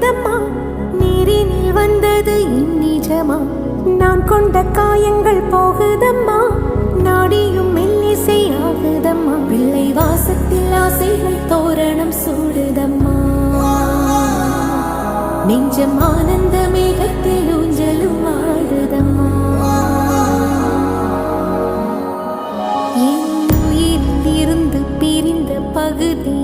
பொங்குதம்மா, நீரினில் வந்தது என் நிஜமா. நான் கொண்ட காயங்கள் போகுதம்மா, நாடியும் மெல்லிசை ஆகுதம்மா. பிள்ளை வாசத்தில் ஆசைகள் தோரணம் சூடுதம்மா, நெஞ்சம் ஆனந்த மேகத்தில் ஊஞ்சலும் ஆடுதம்மா. என் உயிரில் இருந்து பிரிந்த பகுதி